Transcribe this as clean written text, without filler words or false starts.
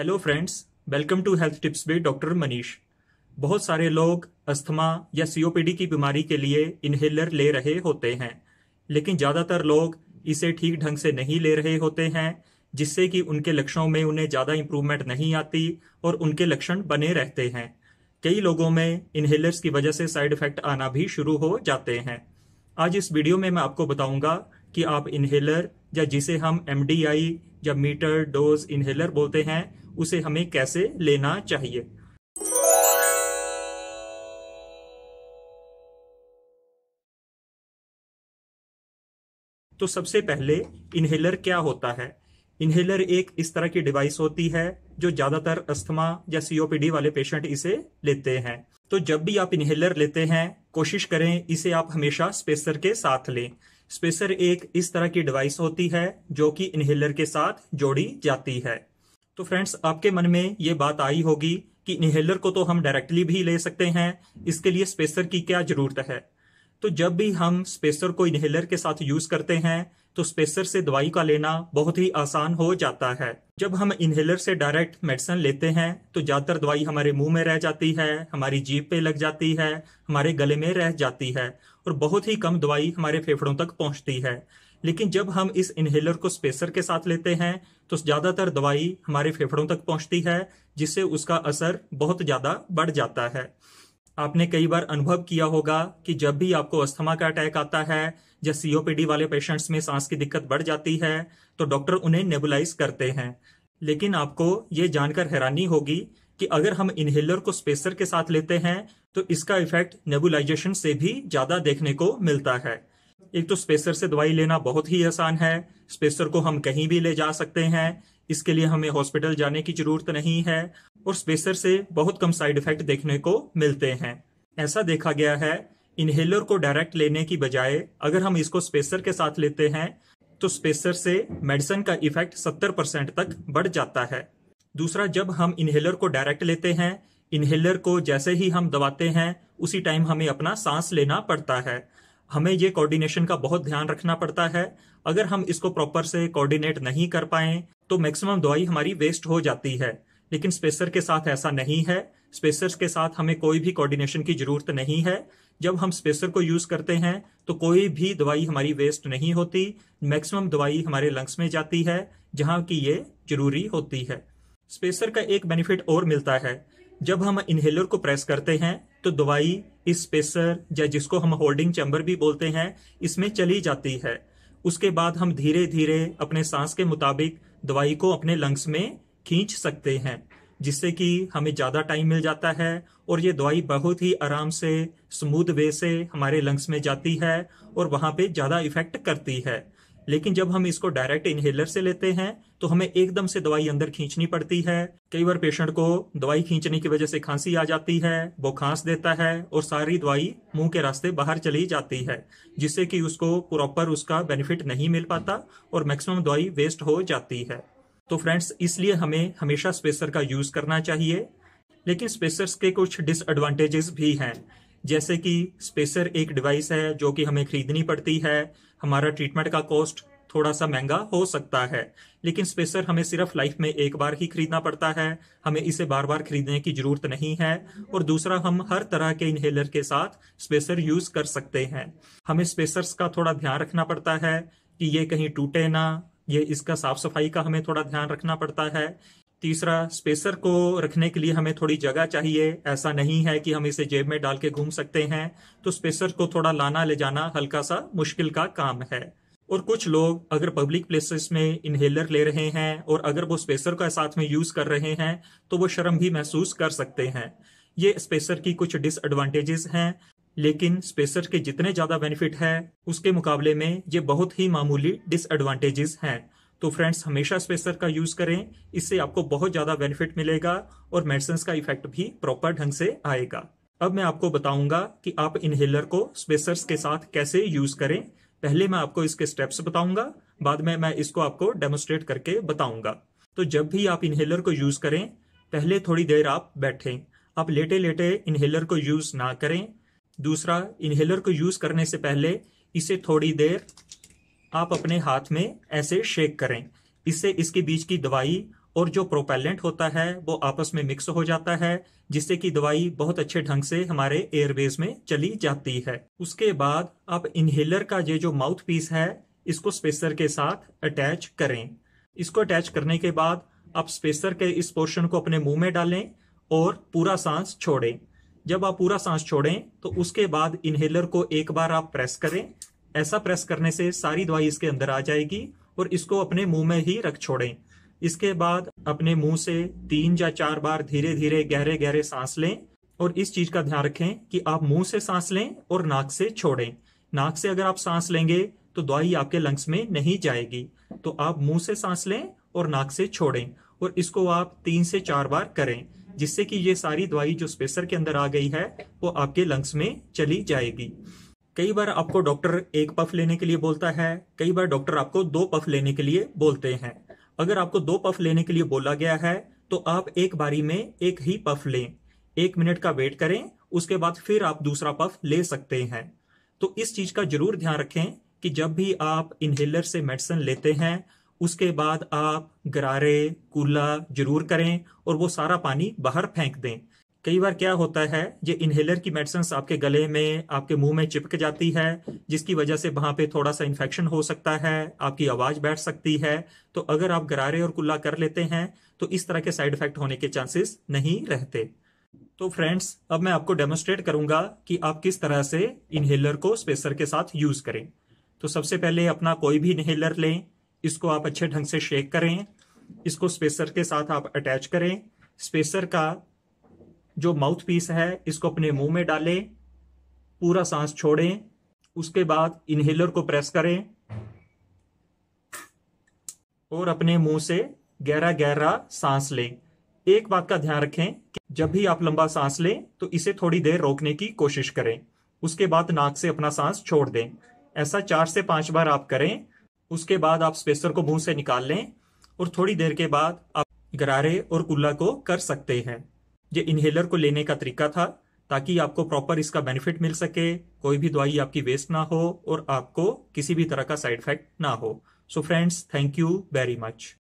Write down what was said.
Hello friends, welcome to health tips with doctor Manish. बहुत सारे लोग अस्थमा या सीओपीडी की बीमारी के लिए इन्हेलर ले रहे होते हैं, लेकिन ज़्यादातर लोग इसे ठीक ढंग से नहीं ले रहे होते हैं, जिससे कि उनके लक्षणों में उन्हें ज़्यादा इंप्रूवमेंट नहीं आती और उनके लक्षण बने रहते हैं। कई लोगों में इन्हेलर्स की वजह से साइड इफेक्ट आना भी शुरू हो जाते हैं। आज इस वीडियो में मैं आपको बताऊंगा कि आप इन्हेलर या जिसे हम एमडीआई या मीटर डोज इन्हेलर बोलते हैं, उसे हमें कैसे लेना चाहिए। तो सबसे पहले इन्हेलर क्या होता है। इन्हेलर एक इस तरह की डिवाइस होती है जो ज्यादातर अस्थमा या सीओपीडी वाले पेशेंट इसे लेते हैं। तो जब भी आप इन्हेलर लेते हैं, कोशिश करें इसे आप हमेशा स्पेसर के साथ लें। स्पेसर एक इस तरह की डिवाइस होती है जो कि इन्हेलर के साथ जोड़ी जाती है। तो फ्रेंड्स, आपके मन में ये बात आई होगी कि इन्हेलर को तो हम डायरेक्टली भी ले सकते हैं, इसके लिए स्पेसर की क्या जरूरत है। तो जब भी हम स्पेसर को इन्हेलर के साथ यूज करते हैं तो स्पेसर से दवाई का लेना बहुत ही आसान हो जाता है। जब हम इन्हेलर से डायरेक्ट मेडिसिन लेते हैं तो ज्यादातर दवाई हमारे मुंह में रह जाती है, हमारी जीभ पे लग जाती है, हमारे गले में रह जाती है और बहुत ही कम दवाई हमारे फेफड़ों तक पहुंचती है। लेकिन जब हम इस इन्हेलर को स्पेसर के साथ लेते हैं तो ज्यादातर दवाई हमारे फेफड़ों तक पहुंचती है, जिससे उसका असर बहुत ज्यादा बढ़ जाता है। आपने कई बार अनुभव किया होगा कि जब भी आपको अस्थमा का अटैक आता है या सीओपीडी वाले पेशेंट्स में सांस की दिक्कत बढ़ जाती है तो डॉक्टर उन्हें नेबुलाइज करते हैं। लेकिन आपको ये जानकर हैरानी होगी कि अगर हम इन्हेलर को स्पेसर के साथ लेते हैं तो इसका इफेक्ट नेबुलाइजेशन से भी ज्यादा देखने को मिलता है। एक तो स्पेसर से दवाई लेना बहुत ही आसान है, स्पेसर को हम कहीं भी ले जा सकते हैं, इसके लिए हमें हॉस्पिटल जाने की जरूरत नहीं है और स्पेसर से बहुत कम साइड इफेक्ट देखने को मिलते हैं। ऐसा देखा गया है, इन्हेलर को डायरेक्ट लेने की बजाय अगर हम इसको स्पेसर के साथ लेते हैं तो स्पेसर से मेडिसिन का इफेक्ट 70% तक बढ़ जाता है। दूसरा, जब हम इन्हेलर को डायरेक्ट लेते हैं, इन्हेलर को जैसे ही हम दबाते हैं उसी टाइम हमें अपना सांस लेना पड़ता है। हमें ये कोऑर्डिनेशन का बहुत ध्यान रखना पड़ता है। अगर हम इसको प्रॉपर से कोऑर्डिनेट नहीं कर पाए तो मैक्सिमम दवाई हमारी वेस्ट हो जाती है। लेकिन स्पेसर के साथ ऐसा नहीं है। स्पेसर के साथ हमें कोई भी कोऑर्डिनेशन की जरूरत नहीं है। जब हम स्पेसर को यूज करते हैं तो कोई भी दवाई हमारी वेस्ट नहीं होती, मैक्सिमम दवाई हमारे लंग्स में जाती है जहां की ये जरूरी होती है। स्पेसर का एक बेनिफिट और मिलता है, जब हम इन्हेलर को प्रेस करते हैं तो दवाई इस स्पेसर या जिसको हम होल्डिंग चैम्बर भी बोलते हैं, इसमें चली जाती है। उसके बाद हम धीरे धीरे अपने सांस के मुताबिक दवाई को अपने लंग्स में खींच सकते हैं, जिससे कि हमें ज्यादा टाइम मिल जाता है और ये दवाई बहुत ही आराम से स्मूथ वे से हमारे लंग्स में जाती है और वहां पे ज्यादा इफेक्ट करती है। लेकिन जब हम इसको डायरेक्ट इन्हेलर से लेते हैं तो हमें एकदम से दवाई अंदर खींचनी पड़ती है। कई बार पेशेंट को दवाई खींचने की वजह से खांसी आ जाती है, वो खांस देता है और सारी दवाई मुंह के रास्ते बाहर चली जाती है, जिससे कि उसको प्रॉपर उसका बेनिफिट नहीं मिल पाता और मैक्सिमम दवाई वेस्ट हो जाती है। तो फ्रेंड्स, इसलिए हमें हमेशा स्पेसर का यूज करना चाहिए। लेकिन स्पेसर्स के कुछ डिसएडवांटेजेस भी हैं, जैसे कि स्पेसर एक डिवाइस है जो कि हमें खरीदनी पड़ती है, हमारा ट्रीटमेंट का कॉस्ट थोड़ा सा महंगा हो सकता है। लेकिन स्पेसर हमें सिर्फ लाइफ में एक बार ही खरीदना पड़ता है, हमें इसे बार बार खरीदने की जरूरत नहीं है। और दूसरा, हम हर तरह के इन्हेलर के साथ स्पेसर यूज कर सकते हैं। हमें स्पेसर्स का थोड़ा ध्यान रखना पड़ता है कि ये कहीं टूटे ना, ये इसका साफ सफाई का हमें थोड़ा ध्यान रखना पड़ता है। तीसरा, स्पेसर को रखने के लिए हमें थोड़ी जगह चाहिए। ऐसा नहीं है कि हम इसे जेब में डाल के घूम सकते हैं, तो स्पेसर को थोड़ा लाना ले जाना हल्का सा मुश्किल का काम है। और कुछ लोग अगर पब्लिक प्लेसेस में इन्हेलर ले रहे हैं और अगर वो स्पेसर का साथ में यूज कर रहे हैं तो वो शर्म भी महसूस कर सकते हैं। ये स्पेसर की कुछ डिसएडवांटेजेस हैं, लेकिन स्पेसर के जितने ज्यादा बेनिफिट है उसके मुकाबले में ये बहुत ही मामूली डिसएडवांटेजेस हैं। तो फ्रेंड्स, हमेशा स्पेसर का यूज करें, इससे आपको बहुत ज्यादा बेनिफिट मिलेगा और मेडिसिन का इफेक्ट भी प्रॉपर ढंग से आएगा। अब मैं आपको बताऊंगा कि आप इन्हेलर को स्पेसर्स के साथ कैसे यूज करें। पहले मैं आपको इसके स्टेप्स बताऊंगा, बाद में मैं इसको आपको डेमोस्ट्रेट करके बताऊंगा। तो जब भी आप इन्हेलर को यूज करें, पहले थोड़ी देर आप बैठें। आप लेटे लेटे इन्हेलर को यूज ना करें। दूसरा, इन्हेलर को यूज करने से पहले इसे थोड़ी देर आप अपने हाथ में ऐसे शेक करें, इससे इसके बीच की दवाई और जो प्रोपेलेंट होता है वो आपस में मिक्स हो जाता है, जिससे कि दवाई बहुत अच्छे ढंग से हमारे एयरवेज में चली जाती है। उसके बाद आप इनहेलर का ये जो माउथ पीस है इसको स्पेसर के साथ अटैच करें। इसको अटैच करने के बाद आप स्पेसर के इस पोर्शन को अपने मुंह में डालें और पूरा सांस छोड़ें। जब आप पूरा सांस छोड़ें तो उसके बाद इनहेलर को एक बार आप प्रेस करें। ऐसा प्रेस करने से सारी दवाई इसके अंदर आ जाएगी और इसको अपने मुंह में ही रख छोड़ें। इसके बाद अपने मुंह से 3 या 4 बार धीरे धीरे गहरे गहरे सांस लें और इस चीज का ध्यान रखें कि आप मुंह से सांस लें और नाक से छोड़ें। नाक से अगर आप सांस लेंगे तो दवाई आपके लंग्स में नहीं जाएगी, तो आप मुंह से सांस लें और नाक से छोड़ें और इसको आप 3 से 4 बार करें, जिससे कि ये सारी दवाई जो स्पेसर के अंदर आ गई है वो आपके लंग्स में चली जाएगी। कई बार आपको डॉक्टर 1 पफ लेने के लिए बोलता है, कई बार डॉक्टर आपको 2 पफ लेने के लिए बोलते हैं। अगर आपको 2 पफ लेने के लिए बोला गया है तो आप एक बारी में एक ही पफ लें, 1 मिनट का वेट करें, उसके बाद फिर आप दूसरा पफ ले सकते हैं। तो इस चीज का जरूर ध्यान रखें कि जब भी आप इनहेलर से मेडिसिन लेते हैं उसके बाद आप गरारे कुल्ला जरूर करें और वो सारा पानी बाहर फेंक दें। कई बार क्या होता है, ये इनहेलर की मेडिसिन आपके गले में आपके मुंह में चिपक जाती है, जिसकी वजह से वहां पे थोड़ा सा इन्फेक्शन हो सकता है, आपकी आवाज बैठ सकती है। तो अगर आप गरारे और कुल्ला कर लेते हैं तो इस तरह के साइड इफेक्ट होने के चांसेस नहीं रहते। तो फ्रेंड्स, अब मैं आपको डेमोन्स्ट्रेट करूंगा कि आप किस तरह से इनहेलर को स्पेसर के साथ यूज करें। तो सबसे पहले अपना कोई भी इनहेलर लें, इसको आप अच्छे ढंग से शेक करें, इसको स्पेसर के साथ आप अटैच करें। स्पेसर का जो माउथ पीस है इसको अपने मुंह में डालें, पूरा सांस छोड़ें, उसके बाद इनहेलर को प्रेस करें और अपने मुंह से गहरा गहरा सांस लें। एक बात का ध्यान रखें कि जब भी आप लंबा सांस लें तो इसे थोड़ी देर रोकने की कोशिश करें, उसके बाद नाक से अपना सांस छोड़ दें। ऐसा 4 से 5 बार आप करें। उसके बाद आप स्पेसर को मुंह से निकाल लें और थोड़ी देर के बाद आप गरारे और कुल्ला को कर सकते हैं। ये इनहेलर को लेने का तरीका था ताकि आपको प्रॉपर इसका बेनिफिट मिल सके, कोई भी दवाई आपकी वेस्ट ना हो और आपको किसी भी तरह का साइड इफेक्ट ना हो। So friends, thank you very much.